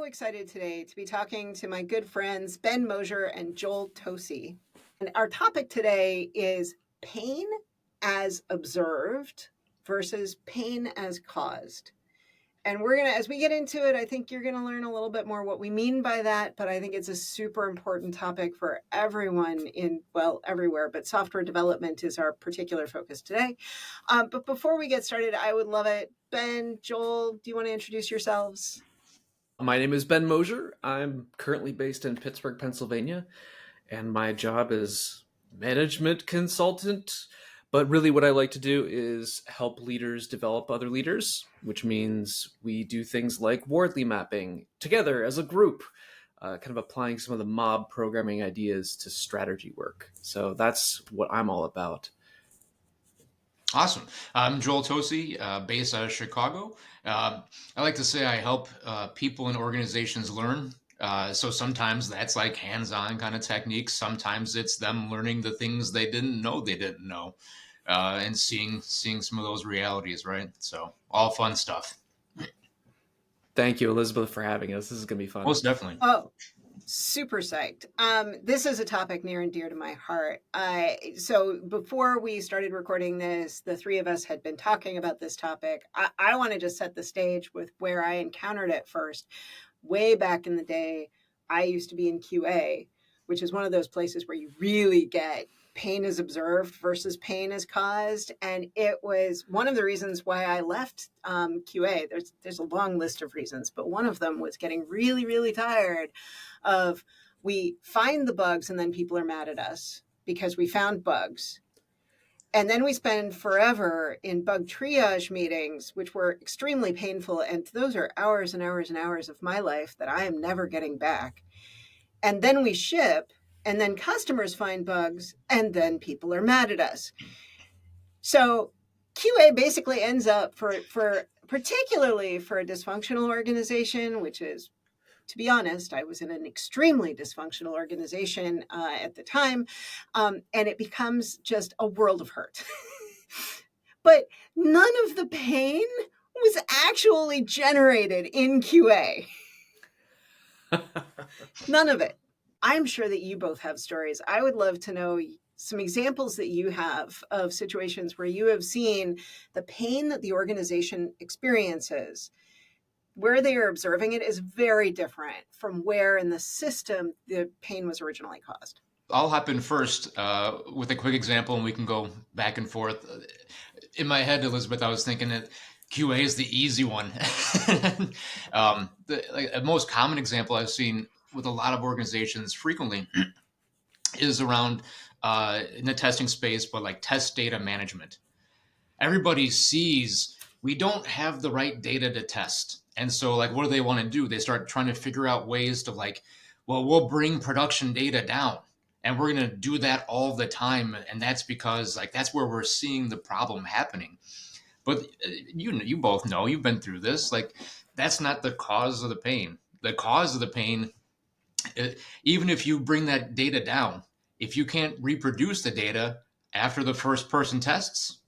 excited today to be talking to my good friends, Ben Mosior and Joel Tosi. And our topic today is pain as observed versus pain as caused. And as we get into it, I think you're going to learn a little bit more what we mean by that. But I think it's a super important topic for everyone everywhere. But software development is our particular focus today. But before we get started, I would love it. Ben, Joel, do you want to introduce yourselves? My name is Ben Mosior. I'm currently based in Pittsburgh, Pennsylvania, and my job is management consultant. But really, what I like to do is help leaders develop other leaders, which means we do things like Wardley mapping together as a group, kind of applying some of the mob programming ideas to strategy work. So that's what I'm all about. Awesome. I'm Joel Tosi, based out of Chicago. I like to say I help people and organizations learn. So sometimes that's like hands-on kind of techniques. Sometimes it's them learning the things they didn't know, and seeing some of those realities, right? So all fun stuff. Thank you, Elisabeth, for having us. This is going to be fun. Most definitely. Oh, super psyched. This is a topic near and dear to my heart. So before we started recording this, the three of us had been talking about this topic. I want to just set the stage with where I encountered it first. Way back in the day, I used to be in QA, which is one of those places where you really get pain is observed versus pain is caused. And it was one of the reasons why I left QA. There's a long list of reasons, but one of them was getting really, really tired of we find the bugs and then people are mad at us because we found bugs. And then we spend forever in bug triage meetings, which were extremely painful. And those are hours and hours and hours of my life that I am never getting back. And then we ship, and then customers find bugs, and then people are mad at us. So QA basically ends up for particularly for a dysfunctional organization, which is, to be honest, I was in an extremely dysfunctional organization at the time, and it becomes just a world of hurt. But none of the pain was actually generated in QA. None of it. I'm sure that you both have stories. I would love to know some examples that you have of situations where you have seen the pain that the organization experiences. Where they are observing it is very different from where in the system the pain was originally caused. I'll hop in first with a quick example, and we can go back and forth. In my head, Elisabeth, I was thinking that QA is the easy one. The most common example I've seen with a lot of organizations frequently is around in the testing space, but like test data management. Everybody sees we don't have the right data to test. And so like, what do they want to do? They start trying to figure out ways to we'll bring production data down. And we're going to do that all the time. And that's because that's where we're seeing the problem happening. But you both know, you've been through this, that's not the cause of the pain. The cause of the pain, even if you bring that data down, if you can't reproduce the data after the first person tests,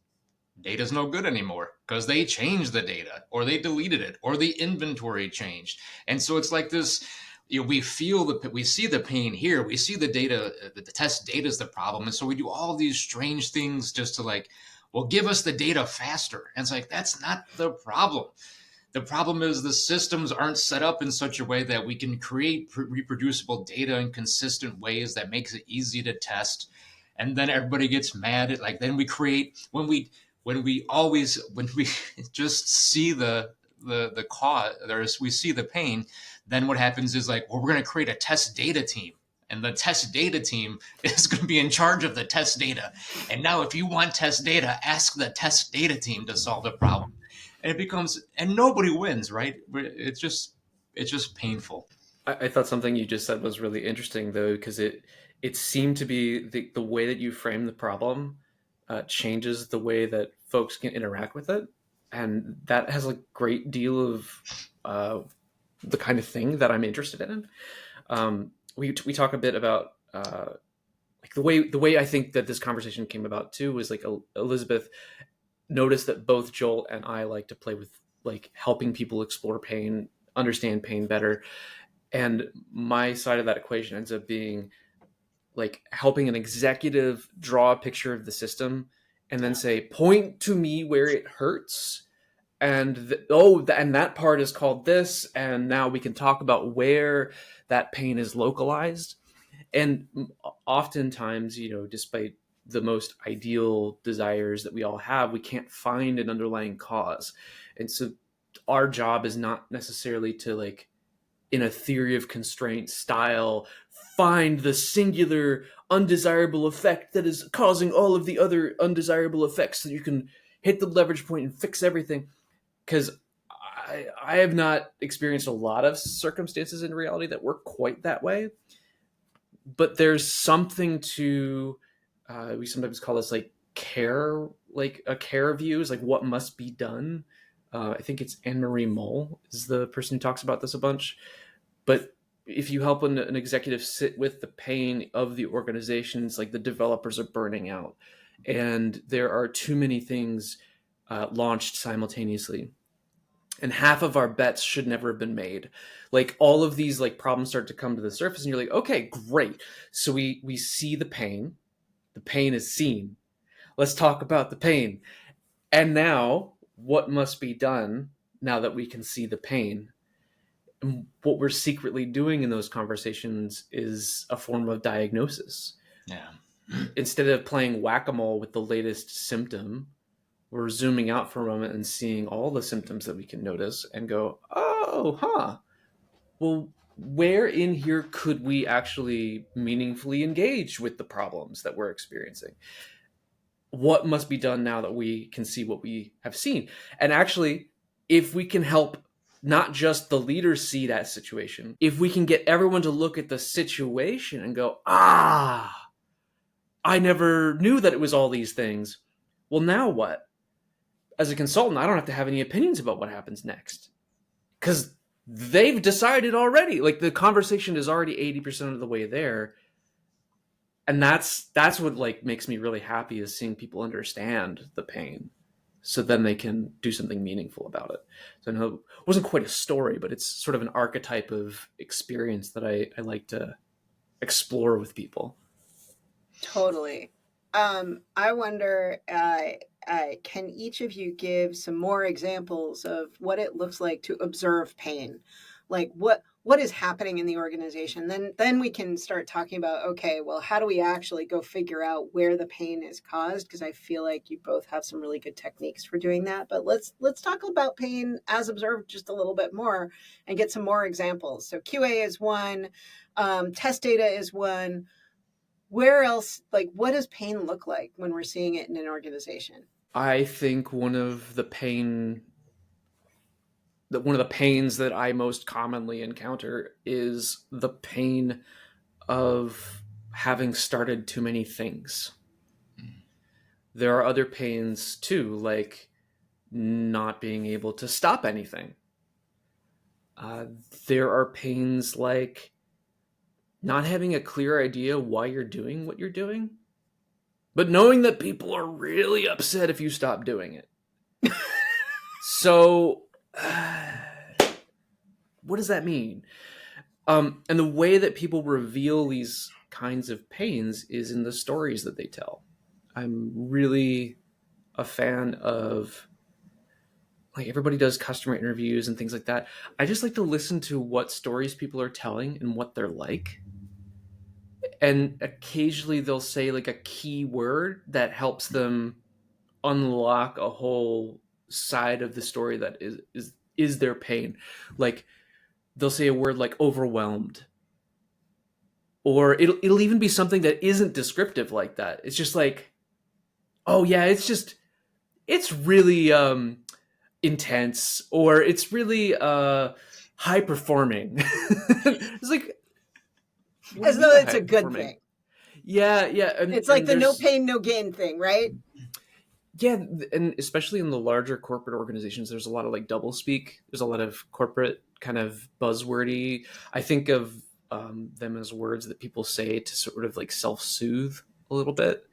data's no good anymore because they changed the data or they deleted it or the inventory changed. And so it's like this, we see the pain here. We see the data, the test data is the problem. And so we do all these strange things just to give us the data faster. And it's that's not the problem. The problem is the systems aren't set up in such a way that we can create reproducible data in consistent ways that makes it easy to test. And then everybody gets mad at then we create, when we just see the cause, we see the pain, then what happens is we're going to create a test data team. And the test data team is going to be in charge of the test data. And now if you want test data, ask the test data team to solve the problem. And nobody wins, right? It's just painful. I thought something you just said was really interesting, though, because it seemed to be the way that you frame the problem changes the way that folks can interact with it. And that has a great deal of the kind of thing that I'm interested in. We talk a bit about the way I think that this conversation came about too was Elisabeth noticed that both Joel and I like to play with helping people explore pain understand pain better. And my side of that equation ends up being like helping an executive draw a picture of the system and then say, point to me where it hurts. And and that part is called this. And now we can talk about where that pain is localized. And oftentimes, despite the most ideal desires that we all have, we can't find an underlying cause. And so our job is not necessarily to, like, in a theory of constraint style, find the singular undesirable effect that is causing all of the other undesirable effects so you can hit the leverage point and fix everything. Because I have not experienced a lot of circumstances in reality that work quite that way. But there's something to, we sometimes call this like care, like a care view is like what must be done. I think it's Anne-Marie Moll is the person who talks about this a bunch. But if you help an executive sit with the pain of the organizations, like the developers are burning out and there are too many things launched simultaneously. And half of our bets should never have been made. Like all of these like problems start to come to the surface and you're like, okay, great. So we see the pain. The pain is seen. Let's talk about the pain. And now what must be done now that we can see the pain? And what we're secretly doing in those conversations is a form of diagnosis. Yeah. Instead of playing whack-a-mole with the latest symptom, we're zooming out for a moment and seeing all the symptoms that we can notice and go, oh, well, where in here could we actually meaningfully engage with the problems that we're experiencing? What must be done now that we can see what we have seen? And actually, if we can help not just the leaders see that situation, if we can get everyone to look at the situation and go, I never knew that it was all these things. Well, now what? As a consultant, I don't have to have any opinions about what happens next because they've decided already. Like the conversation is already 80% of the way there. And that's what like makes me really happy is seeing people understand the pain so then they can do something meaningful about it. So I know it wasn't quite a story, but it's sort of an archetype of experience that I like to explore with people. Totally. I wonder, can each of you give some more examples of what it looks like to observe pain? Like what is happening in the organization? Then we can start talking about, okay, well, how do we actually go figure out where the pain is caused? Because I feel like you both have some really good techniques for doing that. But let's talk about pain as observed just a little bit more and get some more examples. So QA is one, test data is one. Where else, like, what does pain look like when we're seeing it in an organization? I think one of the pains that I most commonly encounter is the pain of having started too many things. There are other pains too, like not being able to stop anything. There are pains like not having a clear idea why you're doing what you're doing, but knowing that people are really upset if you stop doing it. So, what does that mean? And the way that people reveal these kinds of pains is in the stories that they tell. I'm really a fan of, like, everybody does customer interviews and things like that. I just like to listen to what stories people are telling and what they're like. And occasionally they'll say like a key word that helps them unlock a whole side of the story that is their pain. Like they'll say a word like overwhelmed, or it'll even be something that isn't descriptive like that. It's just like, oh yeah, it's really intense, or it's really high performing. It's like, As though it's a good thing. Yeah. It's like the no pain, no gain thing, right? Yeah, and especially in the larger corporate organizations, there's a lot of like double speak. There's a lot of corporate kind of buzzwordy. I think of them as words that people say to sort of like self-soothe a little bit.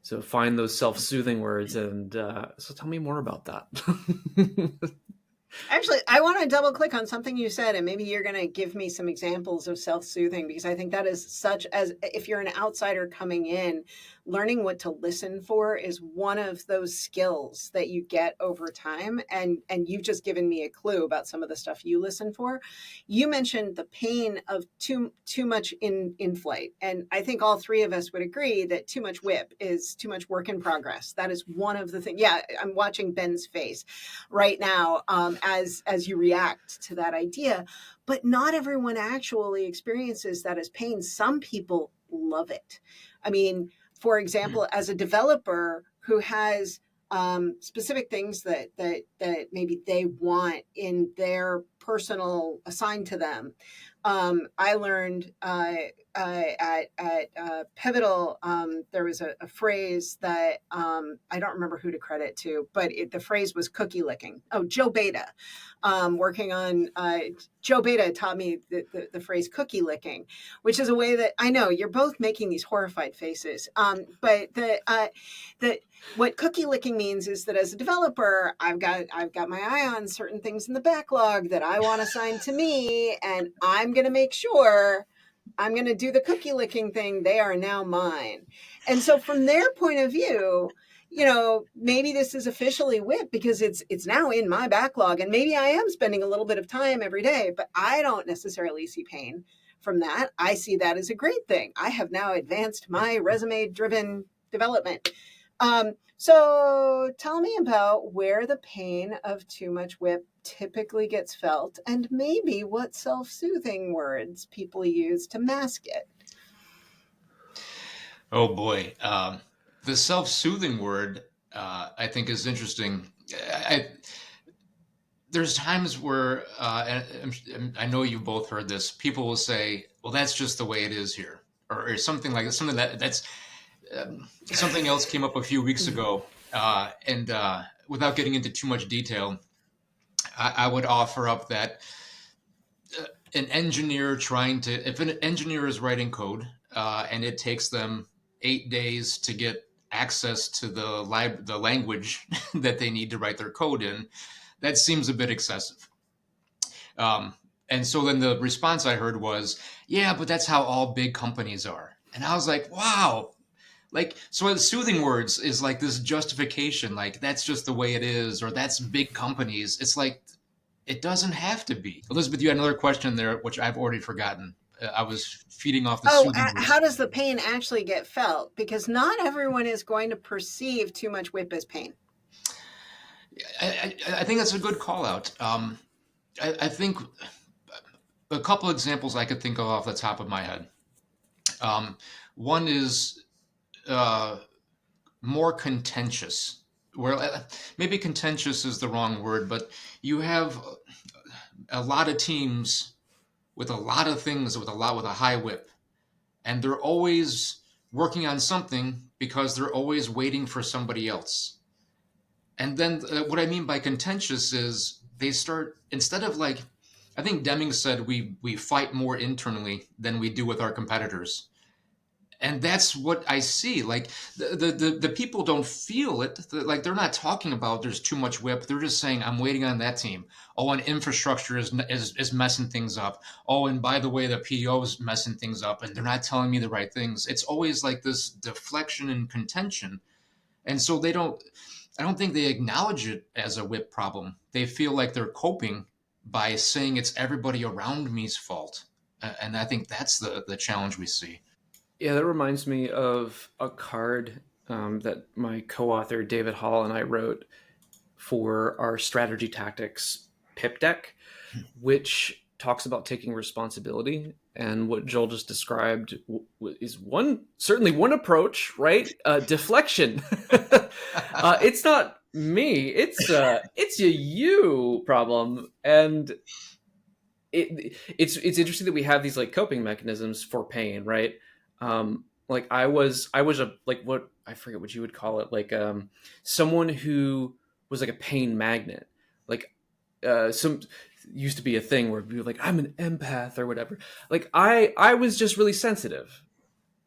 So find those self-soothing words, and so tell me more about that. Actually, I want to double click on something you said, and maybe you're going to give me some examples of self soothing, because I think that is such as if you're an outsider coming in, learning what to listen for is one of those skills that you get over time. And you've just given me a clue about some of the stuff you listen for. You mentioned the pain of too much in flight, and I think all three of us would agree that too much whip is too much work in progress. That is one of the things. Yeah, I'm watching Ben's face right now, as you react to that idea. But not everyone actually experiences that as pain. Some people love it. I mean, for example, as a developer who has specific things that maybe they want in their personal assigned to them. I learned at Pivotal, there was a phrase that I don't remember who to credit to, but the phrase was cookie licking. Oh, Joe Beta, working on Joe Beta taught me the phrase cookie licking, which is a way that I know you're both making these horrified faces. But the what cookie licking means is that as a developer, I've got my eye on certain things in the backlog that I want assigned to me, and I'm going to make sure I'm going to do the cookie licking thing. They are now mine. And so from their point of view, maybe this is officially WIP because it's now in my backlog, and maybe I am spending a little bit of time every day, but I don't necessarily see pain from that. I see that as a great thing. I have now advanced my resume driven development. So tell me about where the pain of too much whip typically gets felt, and maybe what self-soothing words people use to mask it. Oh boy. The self-soothing word, I think, is interesting. There's times where, and I know you've both heard this, people will say, well, that's just the way it is here. Or something like that, something that's something else came up a few weeks ago. And without getting into too much detail, I would offer up that an engineer if an engineer is writing code and it takes them 8 days to get access to the language that they need to write their code in, that seems a bit excessive. And so then the response I heard was, yeah, but that's how all big companies are. And I was like, wow. Like, so soothing words is like this justification, like that's just the way it is, or that's big companies. It's like, it doesn't have to be. Elizabeth, you had another question there, which I've already forgotten. I was feeding off the Oh, soothing how words. does the pain actually get felt? Because not everyone is going to perceive too much whip as pain. I think that's a good call out. I think a couple examples I could think of off the top of my head. One is uh, more contentious. Where maybe contentious is the wrong word, but you have a lot of teams with a lot of things with a high whip, and they're always working on something because they're always waiting for somebody else. And then what I mean by contentious is they start, instead of like, I think Deming said we fight more internally than we do with our competitors. And that's what I see. Like the people don't feel it. Like they're not talking about there's too much whip. They're just saying I'm waiting on that team. Oh, and infrastructure is messing things up. Oh, and by the way, the PO is messing things up, and they're not telling me the right things. It's always like this deflection and contention, and so they don't. I don't think they acknowledge it as a whip problem. They feel like they're coping by saying it's everybody around me's fault, and I think that's the challenge we see. Yeah, that reminds me of a card that my co-author David Hall and I wrote for our strategy tactics pip deck, which talks about taking responsibility. And what Joel just described is certainly one approach, right? Deflection. It's not me. It's a you problem, and it's interesting that we have these like coping mechanisms for pain, right? Like I was a like what I forget what you would call it, like someone who was like a pain magnet, like some used to be a thing where we were like I'm an empath or whatever. Like I was just really sensitive.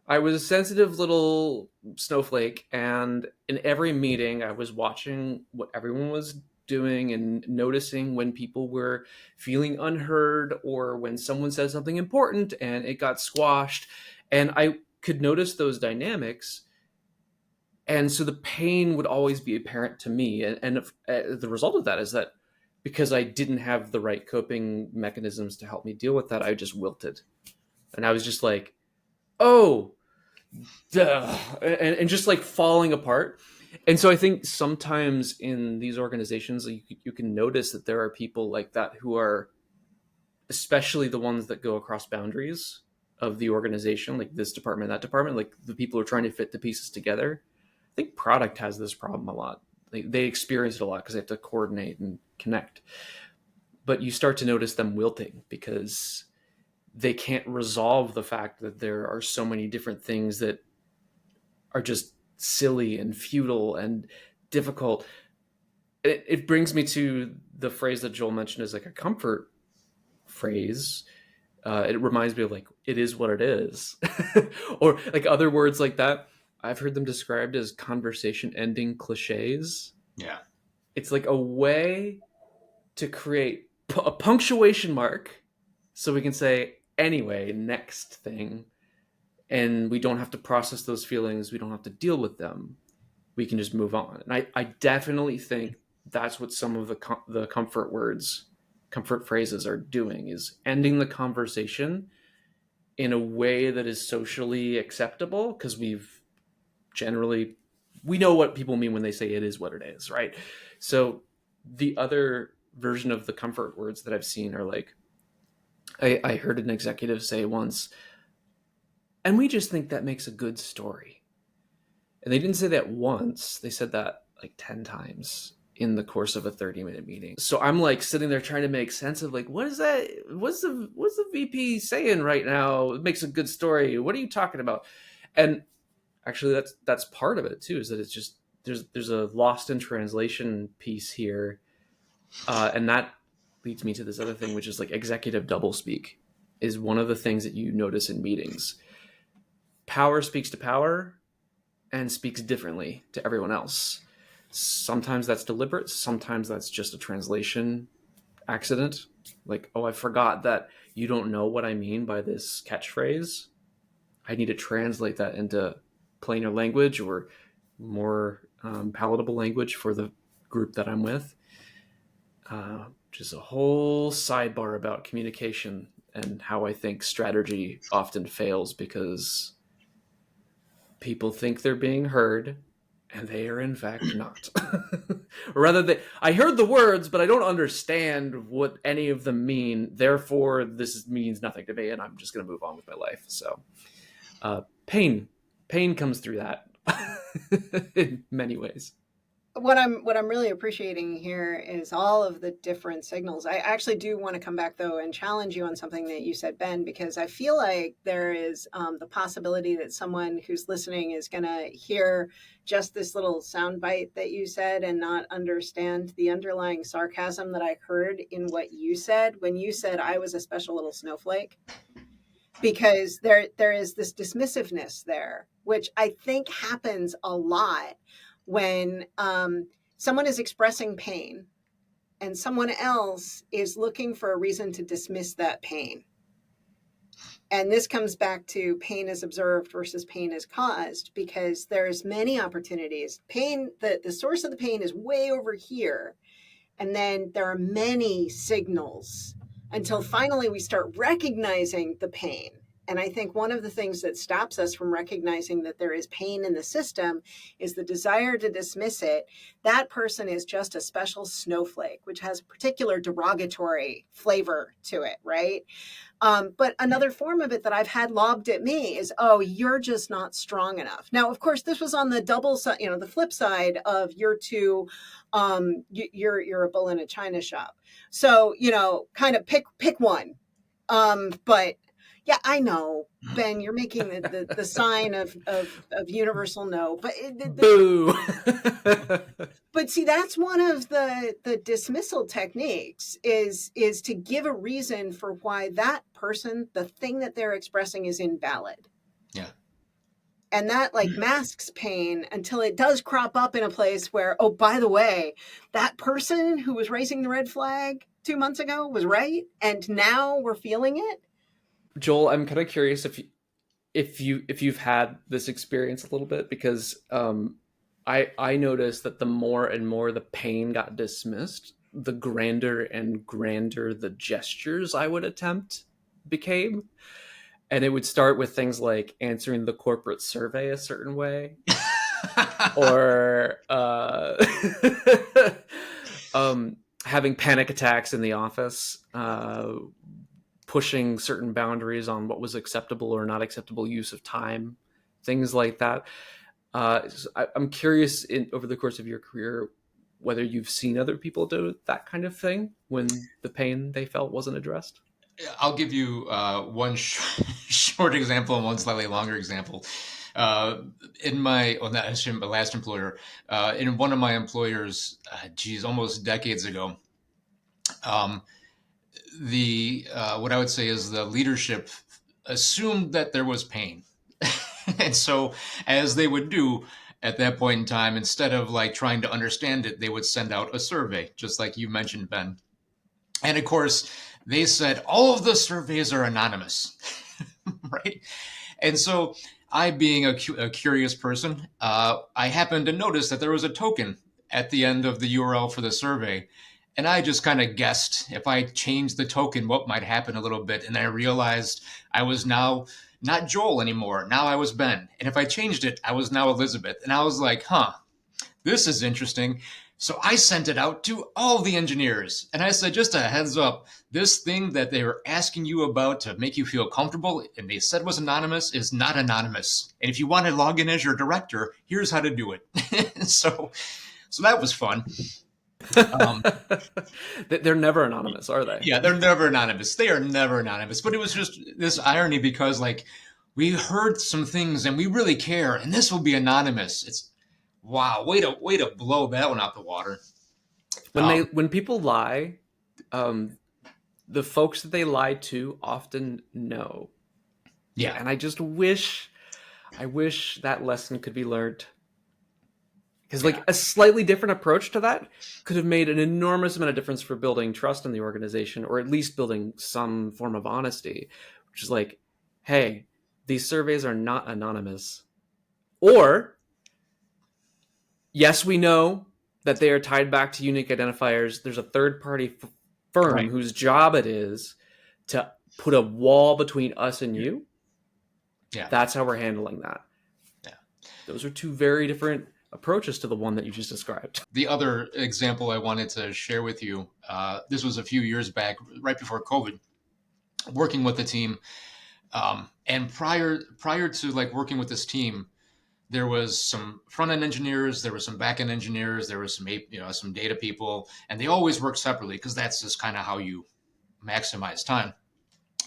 I was a sensitive little snowflake, and in every meeting I was watching what everyone was doing and noticing when people were feeling unheard or when someone said something important and it got squashed. And I could notice those dynamics. And so the pain would always be apparent to me. And the result of that is that because I didn't have the right coping mechanisms to help me deal with that, I just wilted. And I was just like, oh, duh, and just like falling apart. And so I think sometimes in these organizations, you can notice that there are people like that who are, especially the ones that go across boundaries of the organization, like this department, that department, like the people who are trying to fit the pieces together. I think product has this problem a lot. They experience it a lot because they have to coordinate and connect. But you start to notice them wilting because they can't resolve the fact that there are so many different things that are just silly and futile and difficult. It brings me to the phrase that Joel mentioned as like a comfort phrase. It reminds me of like, it is what it is. Or like other words like that. I've heard them described as conversation ending cliches. Yeah. It's like a way to create a punctuation mark so we can say, anyway, next thing. And we don't have to process those feelings. We don't have to deal with them. We can just move on. And I definitely think that's what some of the comfort words, comfort phrases are doing, is ending the conversation in a way that is socially acceptable, because we know what people mean when they say it is what it is, right? So the other version of the comfort words that I've seen are like, I heard an executive say once, and we just think that makes a good story. And they didn't say that once. They said that like 10 times in the course of a 30-minute meeting. So I'm like sitting there trying to make sense of like, what is that? What's the VP saying right now? It makes a good story. What are you talking about? And actually that's part of it too, is that it's just, there's a lost in translation piece here. And that leads me to this other thing, which is like executive doublespeak is one of the things that you notice in meetings. Power speaks to power and speaks differently to everyone else. Sometimes that's deliberate. Sometimes that's just a translation accident. Like, oh, I forgot that you don't know what I mean by this catchphrase. I need to translate that into plainer language or more palatable language for the group that I'm with. Which is a whole sidebar about communication and how I think strategy often fails because people think they're being heard and they are in fact not. Or rather, I heard the words, but I don't understand what any of them mean. Therefore, this means nothing to me, and I'm just going to move on with my life. So, pain comes through that in many ways. What I'm really appreciating here is all of the different signals. I actually do want to come back though and challenge you on something that you said, Ben, because I feel like there is the possibility that someone who's listening is going to hear just this little soundbite that you said and not understand the underlying sarcasm that I heard in what you said when you said I was a special little snowflake. Because there is this dismissiveness there, which I think happens a lot when someone is expressing pain and someone else is looking for a reason to dismiss that pain. And this comes back to pain is observed versus pain is caused, because there's many opportunities. Pain, the source of the pain is way over here. And then there are many signals until finally we start recognizing the pain. And I think one of the things that stops us from recognizing that there is pain in the system is the desire to dismiss it. That person is just a special snowflake, which has a particular derogatory flavor to it, right? But another form of it that I've had lobbed at me is, oh, you're just not strong enough. Now, of course, this was on the double side, the flip side of you're too, you're a bull in a china shop. So, kind of pick one. But yeah, I know, Ben, you're making the sign of universal no, but Boo. But see, that's one of the dismissal techniques is to give a reason for why that person, the thing that they're expressing, is invalid. Yeah. And that like masks pain until it does crop up in a place where, oh, by the way, that person who was raising the red flag 2 months ago was right. And now we're feeling it. Joel, I'm kind of curious if you've had this experience a little bit, because I noticed that the more and more the pain got dismissed, the grander and grander the gestures I would attempt became. And it would start with things like answering the corporate survey a certain way, or having panic attacks in the office, pushing certain boundaries on what was acceptable or not acceptable use of time, things like that. I'm curious, over the course of your career, whether you've seen other people do that kind of thing when the pain they felt wasn't addressed. I'll give you one short example and one slightly longer example. In my, well, not actually my last employer, in one of my employers, almost decades ago, what I would say is the leadership assumed that there was pain. And so, as they would do at that point in time, instead of like trying to understand it, they would send out a survey, just like you mentioned, Ben. And of course, they said all of the surveys are anonymous, right? And so, I, being a curious person, I happened to notice that there was a token at the end of the URL for the survey. And I just kind of guessed if I changed the token, what might happen a little bit. And I realized I was now not Joel anymore. Now I was Ben. And if I changed it, I was now Elisabeth. And I was like, huh, this is interesting. So I sent it out to all the engineers. And I said, just a heads up, this thing that they were asking you about to make you feel comfortable and they said was anonymous is not anonymous. And if you want to log in as your director, here's how to do it. so that was fun. They're never anonymous, are they? Yeah, they're never anonymous. They are never anonymous. But it was just this irony because, like, we heard some things and we really care, and this will be anonymous. It's wow, way to blow that one out the water. When people lie, the folks that they lie to often know. Yeah, and I wish that lesson could be learned. Because like a slightly different approach to that could have made an enormous amount of difference for building trust in the organization, or at least building some form of honesty, which is like, hey, these surveys are not anonymous. Or, yes, we know that they are tied back to unique identifiers. There's a third-party firm whose job it is to put a wall between us and you. Yeah. That's how we're handling that. Yeah. Those are two very different approaches to the one that you just described. The other example I wanted to share with you, this was a few years back, right before COVID, working with the team. And prior to like working with this team, there was some front-end engineers, there were some back-end engineers, there was some data people, and they always work separately because that's just kind of how you maximize time.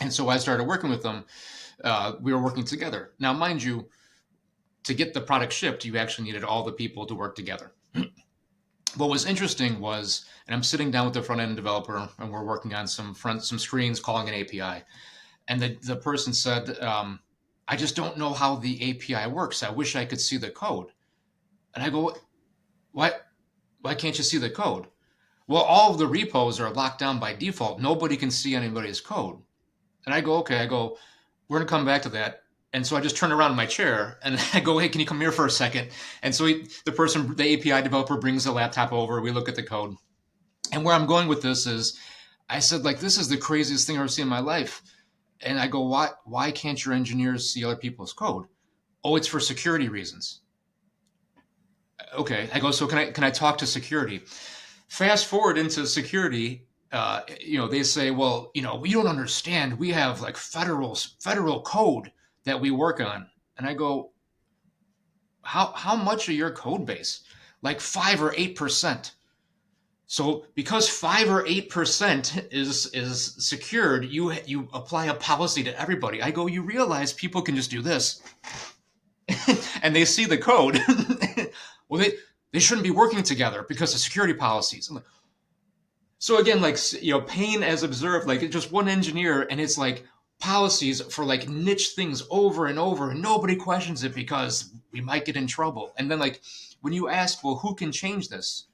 And so I started working with them. We were working together. Now, mind you, to get the product shipped, you actually needed all the people to work together. What was interesting was, and I'm sitting down with the front-end developer, and we're working on some screens calling an API. And the person said, I just don't know how the API works. I wish I could see the code. And I go, why can't you see the code? Well, all of the repos are locked down by default. Nobody can see anybody's code. And I go, okay, we're going to come back to that. And so I just turn around in my chair and I go, hey, can you come here for a second? And so the API developer brings the laptop over. We look at the code. And where I'm going with this is, I said, like, this is the craziest thing I've ever seen in my life. And I go, why can't your engineers see other people's code? Oh, it's for security reasons. Okay. I go, so can I talk to security? Fast forward into security. They say, well, we don't understand. We have like federal code that we work on. And I go, how much of your code base? Like 5 or 8%. So because 5 or 8% is secured, you apply a policy to everybody. I go, you realize people can just do this. And they see the code. Well, they shouldn't be working together because of security policies. I'm like, so again, like, pain as observed, like just one engineer, and it's like, policies for like niche things over and over, and nobody questions it because we might get in trouble. And then like when you ask, well, who can change this?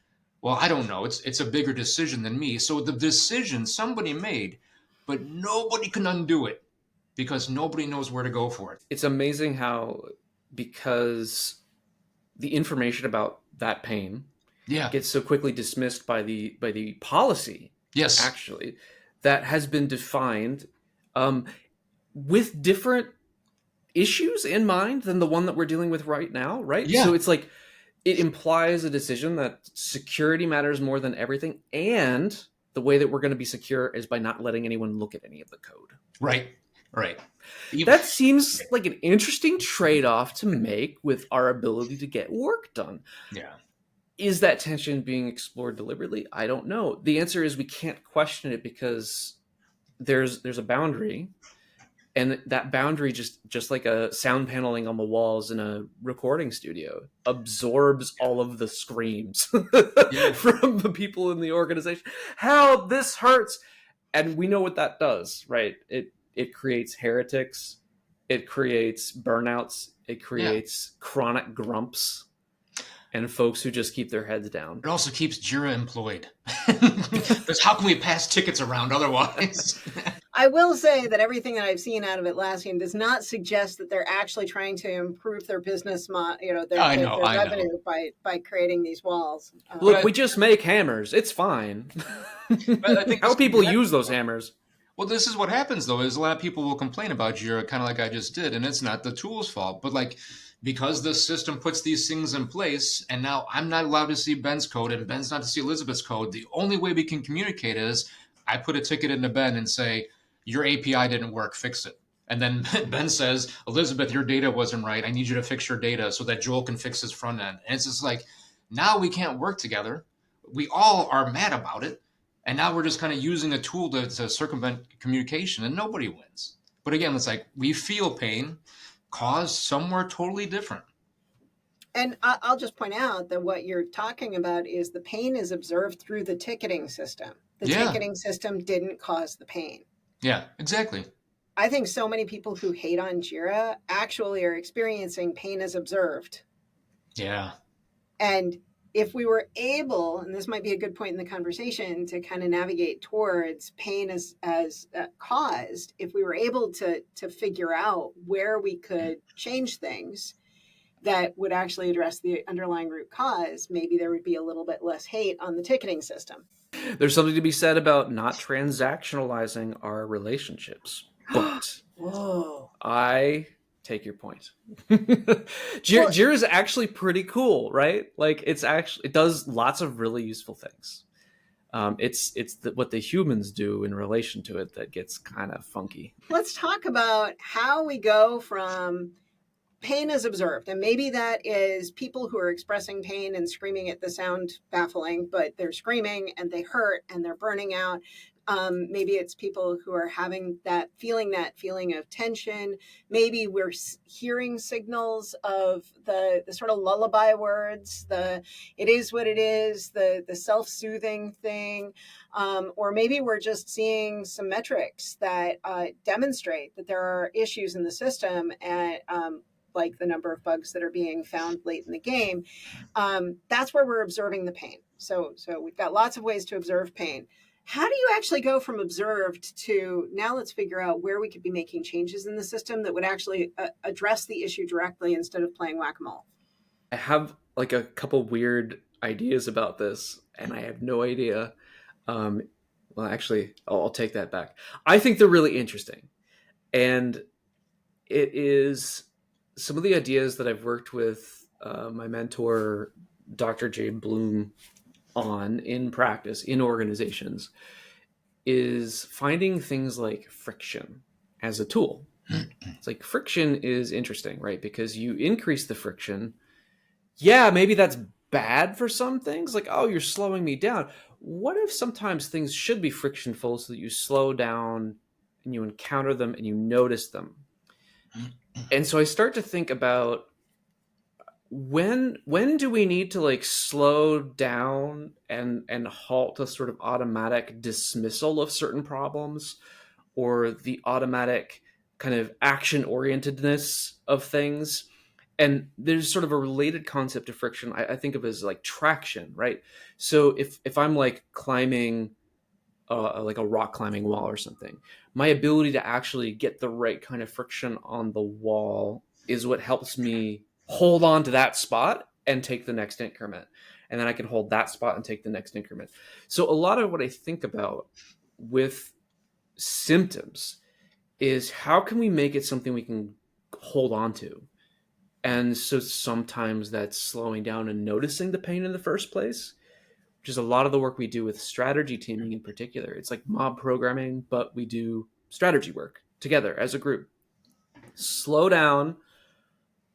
Well, I don't know. It's a bigger decision than me. So the decision somebody made, but nobody can undo it because nobody knows where to go for it. It's amazing how, because the information about that pain Yeah. gets so quickly dismissed by the policy, Yes. actually, that has been defined with different issues in mind than the one that we're dealing with right now, right? Yeah. So it's like it implies a decision that security matters more than everything, and the way that we're going to be secure is by not letting anyone look at any of the code. Right. Right. That seems like an interesting trade-off to make with our ability to get work done. Yeah. Is that tension being explored deliberately? I don't know. The answer is we can't question it because there's a boundary, and that boundary, just like a sound paneling on the walls in a recording studio, absorbs all of the screams from the people in the organization. How this hurts. And we know what that does, right? It creates heretics, it creates burnouts, it creates chronic grumps, and folks who just keep their heads down. It also keeps Jira employed. Because how can we pass tickets around otherwise? I will say that everything that I've seen out of Atlassian does not suggest that they're actually trying to improve their business, their revenue by creating these walls. Look, we just make hammers. It's fine. But I think how people use those hammers. Well, this is what happens, though, is a lot of people will complain about Jira, kind of like I just did, and it's not the tool's fault. But like, because the system puts these things in place, and now I'm not allowed to see Ben's code, and Ben's not to see Elisabeth's code, the only way we can communicate is I put a ticket into Ben and say, your API didn't work, fix it. And then Ben says, Elisabeth, your data wasn't right. I need you to fix your data so that Joel can fix his front end. And it's just like, now we can't work together. We all are mad about it. And now we're just kind of using a tool to circumvent communication, and nobody wins. But again, it's like we feel pain caused somewhere totally different. And I'll just point out that what you're talking about is the pain is observed through the ticketing system. The ticketing system didn't cause the pain. Yeah, exactly. I think so many people who hate on Jira actually are experiencing pain as observed. Yeah. And if we were able, and this might be a good point in the conversation to kind of navigate towards pain as caused, if we were able to figure out where we could change things that would actually address the underlying root cause, maybe there would be a little bit less hate on the ticketing system. There's something to be said about not transactionalizing our relationships. But whoa, I take your point. Jira is actually pretty cool, right? Like it does lots of really useful things. It's what the humans do in relation to it that gets kind of funky. Let's talk about how we go from pain is observed, and maybe that is people who are expressing pain and screaming at the sound baffling, but they're screaming and they hurt and they're burning out. Maybe it's people who are having that feeling of tension. Maybe we're hearing signals of the sort of lullaby words, it is what it is, the self-soothing thing. Or maybe we're just seeing some metrics that demonstrate that there are issues in the system, and like the number of bugs that are being found late in the game. That's where we're observing the pain. So we've got lots of ways to observe pain. How do you actually go from observed to now let's figure out where we could be making changes in the system that would actually address the issue directly instead of playing whack-a-mole? I have like a couple weird ideas about this, and I have no idea. Well, actually, I'll take that back. I think they're really interesting. And it is some of the ideas that I've worked with my mentor, Dr. Jay Bloom, on in practice in organizations is finding things like friction as a tool. It's like friction is interesting, right? Because you increase the friction. Yeah, maybe that's bad for some things. Like, oh, you're slowing me down. What if sometimes things should be frictionful so that you slow down and you encounter them and you notice them? And so I start to think about when do we need to like slow down and halt a sort of automatic dismissal of certain problems, or the automatic kind of action orientedness of things. And there's sort of a related concept to friction I think of as like traction, right? So if I'm like climbing like a rock climbing wall or something, my ability to actually get the right kind of friction on the wall is what helps me hold on to that spot and take the next increment. And then I can hold that spot and take the next increment. So a lot of what I think about with symptoms is how can we make it something we can hold on to? And so sometimes that's slowing down and noticing the pain in the first place, which is a lot of the work we do with strategy teaming in particular. It's like mob programming, but we do strategy work together as a group. Slow down.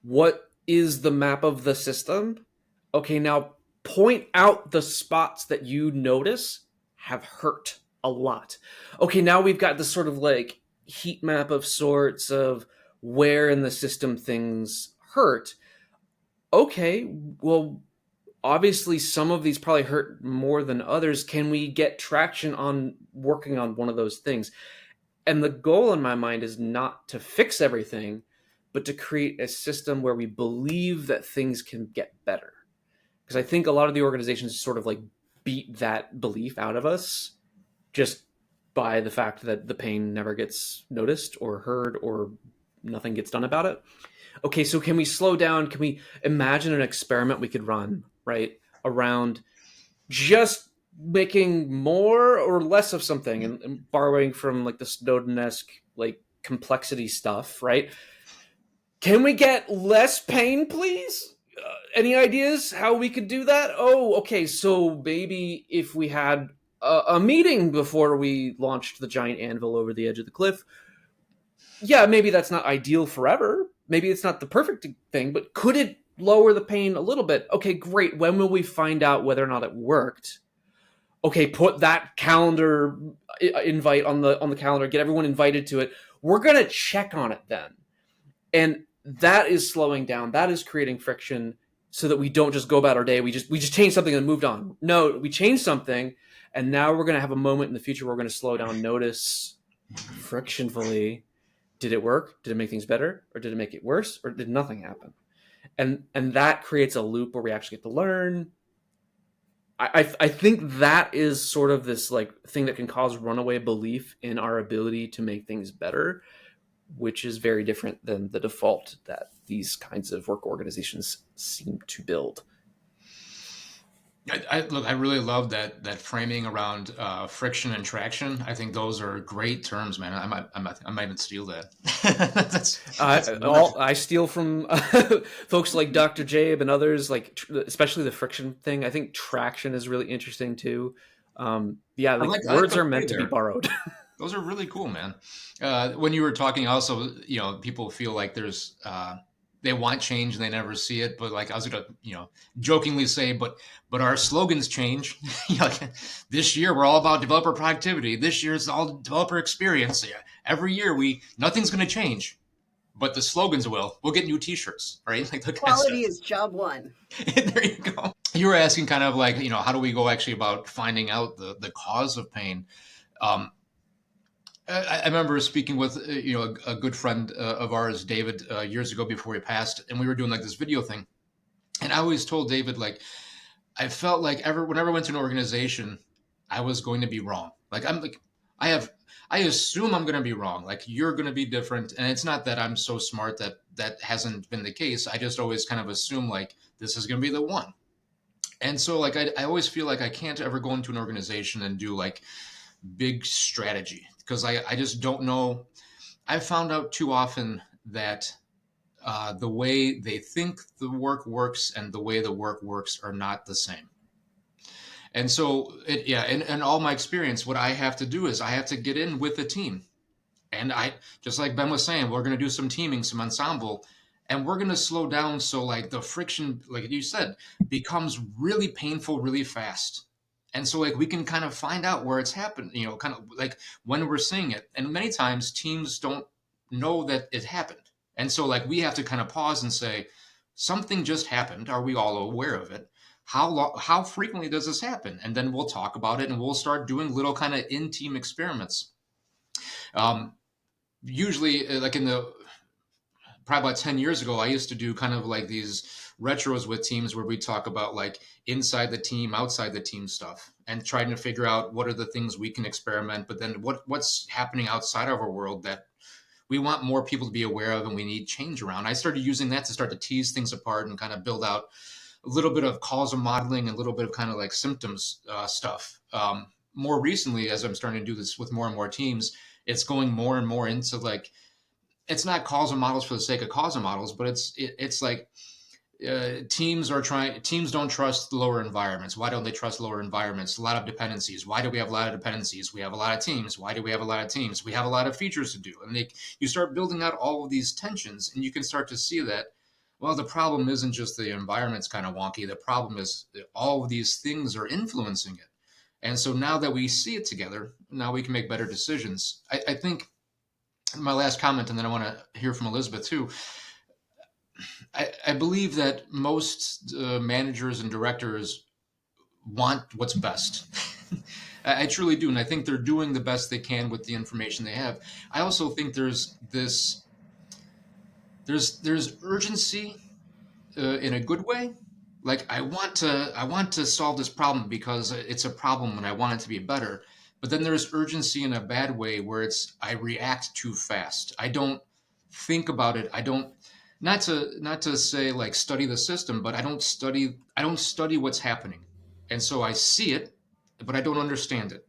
What is the map of the system? Okay, now point out the spots that you notice have hurt a lot. Okay, now we've got this sort of like heat map of sorts of where in the system things hurt. Okay, well, obviously some of these probably hurt more than others. Can we get traction on working on one of those things? And the goal in my mind is not to fix everything, but to create a system where we believe that things can get better. Because I think a lot of the organizations sort of like beat that belief out of us just by the fact that the pain never gets noticed or heard or nothing gets done about it. Okay, so can we slow down? Can we imagine an experiment we could run, right, around just making more or less of something, and borrowing from like the Snowden-esque like complexity stuff, right? Can we get less pain, please? Any ideas how we could do that? Oh, okay, so maybe if we had a meeting before we launched the giant anvil over the edge of the cliff, yeah, maybe that's not ideal forever. Maybe it's not the perfect thing, but could it lower the pain a little bit? Okay, great. When will we find out whether or not it worked? Okay, put that calendar invite on the calendar, get everyone invited to it. We're going to check on it then. And that is slowing down. That is creating friction so that we don't just go about our day. We just changed something and moved on. No, we changed something, and now we're going to have a moment in the future where we're going to slow down, notice frictionfully. Did it work? Did it make things better? Or did it make it worse? Or did nothing happen? And that creates a loop where we actually get to learn. I think that is sort of this like thing that can cause runaway belief in our ability to make things better, which is very different than the default that these kinds of work organizations seem to build. Look, I really love that framing around friction and traction. I think those are great terms, man. I might even steal that. I steal from folks like Dr. Jabe and others, like especially the friction thing. I think traction is really interesting too. Yeah, like words are meant to be borrowed. Those are really cool, man. When you were talking, also, people feel like there's they want change and they never see it. But like I was gonna, jokingly say, but our slogans change. This year we're all about developer productivity. This year it's all developer experience. Every year nothing's gonna change, but the slogans will. We'll get new T-shirts, right? Like quality is job one. There you go. You were asking kind of like, how do we go actually about finding out the cause of pain? I remember speaking with a good friend of ours, David, years ago before he passed, and we were doing like this video thing. And I always told David, like, I felt like whenever I went to an organization, I was going to be wrong. Like I assume I'm going to be wrong. Like you're going to be different, and it's not that I'm so smart that hasn't been the case. I just always kind of assume like this is going to be the one. And so like I always feel like I can't ever go into an organization and do like big strategy, because I just don't know. I've found out too often that the way they think the work works and the way the work works are not the same. And so, in all my experience, what I have to do is I have to get in with the team. And just like Ben was saying, we're going to do some teaming, some ensemble, and we're going to slow down so like the friction, like you said, becomes really painful really fast. And so like we can kind of find out where it's happened, kind of like when we're seeing it. And many times teams don't know that it happened. And so like we have to kind of pause and say, something just happened. Are we all aware of it? How frequently does this happen? And then we'll talk about it and we'll start doing little kind of in-team experiments. Usually, like in the probably about 10 years ago, I used to do kind of like these retros with teams where we talk about like inside the team, outside the team stuff, and trying to figure out what are the things we can experiment, but then what's happening outside of our world that we want more people to be aware of and we need change around. I started using that to start to tease things apart and kind of build out a little bit of causal modeling and a little bit of kind of like symptoms stuff. More recently, as I'm starting to do this with more and more teams, it's going more and more into like, it's not causal models for the sake of causal models, but it's like teams don't trust lower environments. Why don't they trust lower environments? A lot of dependencies. Why do we have a lot of dependencies? We have a lot of teams. Why do we have a lot of teams? We have a lot of features to do. And you start building out all of these tensions, and you can start to see that, well, the problem isn't just the environment's kind of wonky. The problem is that all of these things are influencing it. And so now that we see it together, now we can make better decisions. I think my last comment, and then I want to hear from Elisabeth too. I believe that most managers and directors want what's best. I truly do, and I think they're doing the best they can with the information they have. I also think there's urgency in a good way. Like I want to solve this problem because it's a problem and I want it to be better. But then there's urgency in a bad way where I react too fast. I don't think about it. I don't not to say like study the system, but I don't study what's happening. And so I see it, but I don't understand it.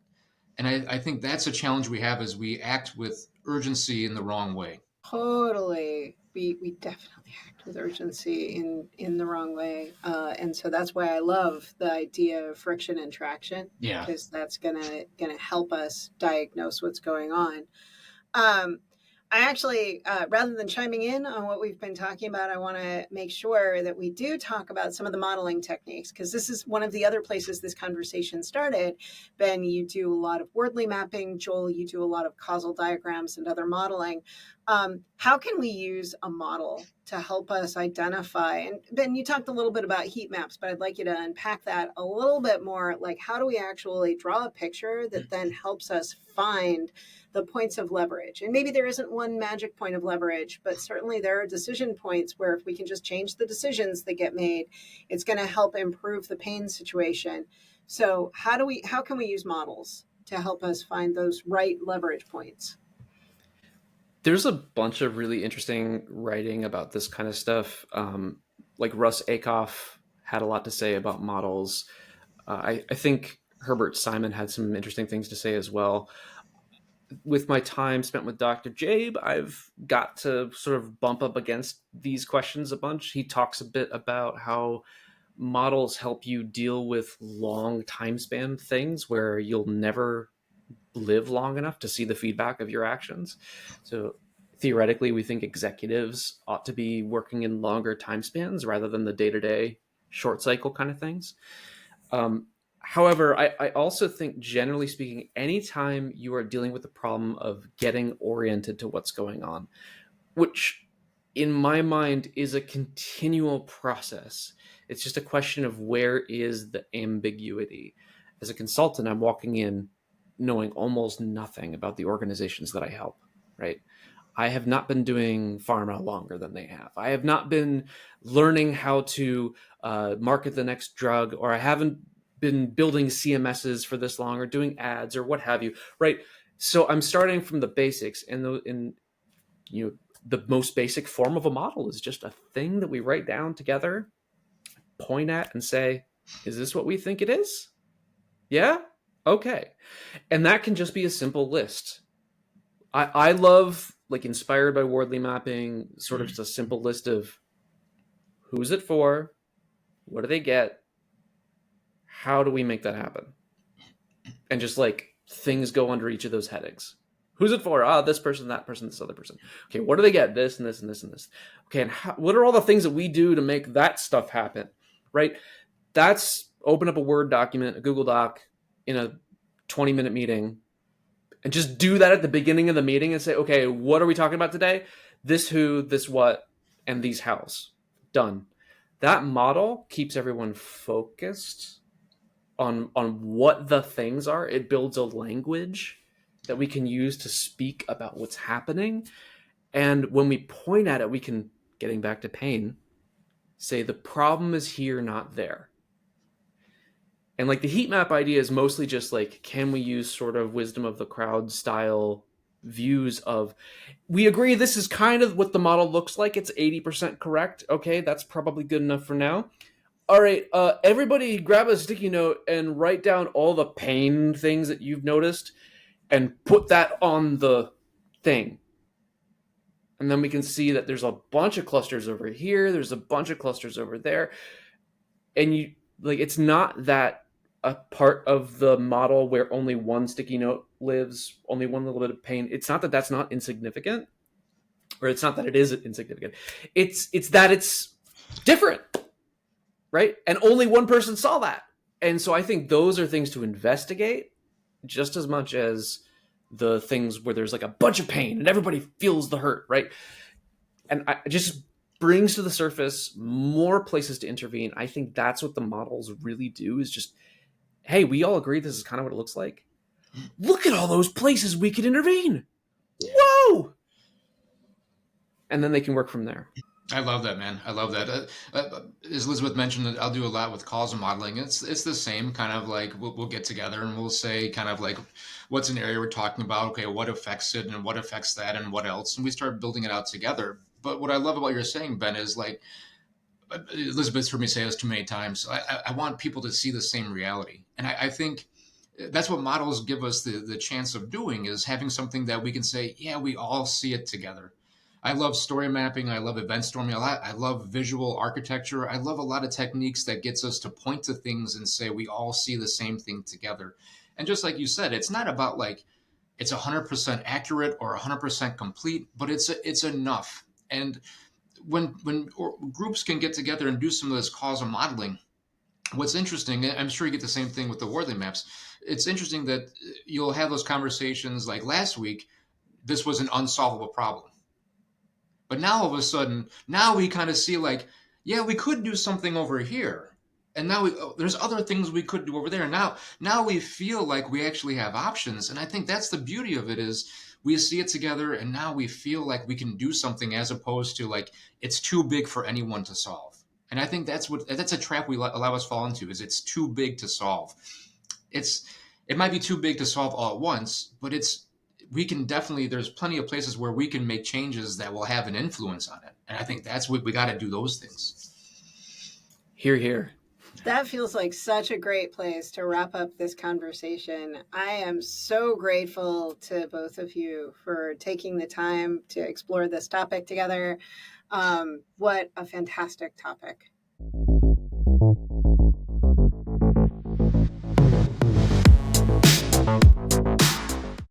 And I think that's a challenge we have is we act with urgency in the wrong way. Totally. We definitely act with urgency in the wrong way, and so that's why I love the idea of friction and traction, Yeah. because that's gonna help us diagnose what's going on. Um, I actually, rather than chiming in on what we've been talking about, I want to make sure that we do talk about some of the modeling techniques, because this is one of the other places this conversation started. Ben, you do a lot of wordly mapping. Joel, you do a lot of causal diagrams and other modeling. How can we use a model to help us identify? And Ben, you talked a little bit about heat maps, but I'd like you to unpack that a little bit more. Like, how do we actually draw a picture that then helps us find the points of leverage? And maybe there isn't one magic point of leverage, but certainly there are decision points where if we can just change the decisions that get made, it's going to help improve the pain situation. So how can we use models to help us find those right leverage points? There's a bunch of really interesting writing about this kind of stuff. Like Russ Akoff had a lot to say about models. I think Herbert Simon had some interesting things to say as well. With my time spent with Dr. Jabe, I've got to sort of bump up against these questions a bunch. He talks a bit about how models help you deal with long time span things where you'll never live long enough to see the feedback of your actions. So theoretically, we think executives ought to be working in longer time spans rather than the day-to-day short cycle kind of things. However, I also think, generally speaking, anytime you are dealing with the problem of getting oriented to what's going on, which in my mind is a continual process, it's just a question of where is the ambiguity. As a consultant, I'm walking in knowing almost nothing about the organizations that I help, right? I have not been doing pharma longer than they have. I have not been learning how to market the next drug, or I haven't been building CMSs for this long or doing ads or what have you, right? So I'm starting from the basics, and the most basic form of a model is just a thing that we write down together, point at, and say, is this what we think it is? Yeah? Okay. And that can just be a simple list. I love, like, inspired by wordly mapping, sort of just a simple list of who's it for, what do they get, how do we make that happen? And just like things go under each of those headings. Who's it for? This person, that person, this other person. Okay, what do they get? This and this and this and this. Okay, and what are all the things that we do to make that stuff happen? Right? That's open up a Word document, a Google Doc in a 20-minute meeting, and just do that at the beginning of the meeting and say, okay, what are we talking about today? This who, this what, and these hows. Done. That model keeps everyone focused on what the things are. It builds a language that we can use to speak about what's happening. And when we point at it, we can, getting back to pain, say the problem is here, not there. And like the heat map idea is mostly just like, can we use sort of wisdom of the crowd style views of, we agree this is kind of what the model looks like. It's 80% correct. Okay, that's probably good enough for now. All right, everybody grab a sticky note and write down all the pain things that you've noticed and put that on the thing. And then we can see that there's a bunch of clusters over here. There's a bunch of clusters over there. And you like, it's not that a part of the model where only one sticky note lives, only one little bit of pain. It's not that that's not insignificant, or it's not that it is insignificant. It's that it's different, right? And only one person saw that. And so I think those are things to investigate just as much as the things where there's like a bunch of pain and everybody feels the hurt, right? And it just brings to the surface more places to intervene. I think that's what the models really do, is just, hey, we all agree this is kind of what it looks like. Look at all those places we could intervene. Whoa! And then they can work from there. I love that, man. I love that. As Elizabeth mentioned, I'll do a lot with causal modeling. It's the same kind of like, we'll get together and we'll say kind of like, what's an area we're talking about? Okay, what affects it and what affects that and what else? And we start building it out together. But what I love about what you're saying, Ben, is like, Elizabeth's heard me say this too many times. I want people to see the same reality. And I think that's what models give us the chance of doing, is having something that we can say, yeah, we all see it together. I love story mapping. I love event storming a lot. I love visual architecture. I love a lot of techniques that gets us to point to things and say we all see the same thing together. And just like you said, it's not about like it's 100% accurate or 100% complete, but it's enough. And when groups can get together and do some of this causal modeling, what's interesting, I'm sure you get the same thing with the Worley maps. It's interesting that you'll have those conversations like last week. This was an unsolvable problem. But now all of a sudden, now we kind of see like, yeah, we could do something over here. And now there's other things we could do over there. Now we feel like we actually have options. And I think that's the beauty of it, is we see it together and now we feel like we can do something, as opposed to like, it's too big for anyone to solve. And I think that's a trap we allow us fall into, is it's too big to solve. It might be too big to solve all at once, but we can definitely, there's plenty of places where we can make changes that will have an influence on it. And I think that's what we got to do, those things. Hear, hear. That feels like such a great place to wrap up this conversation. I am so grateful to both of you for taking the time to explore this topic together. What a fantastic topic.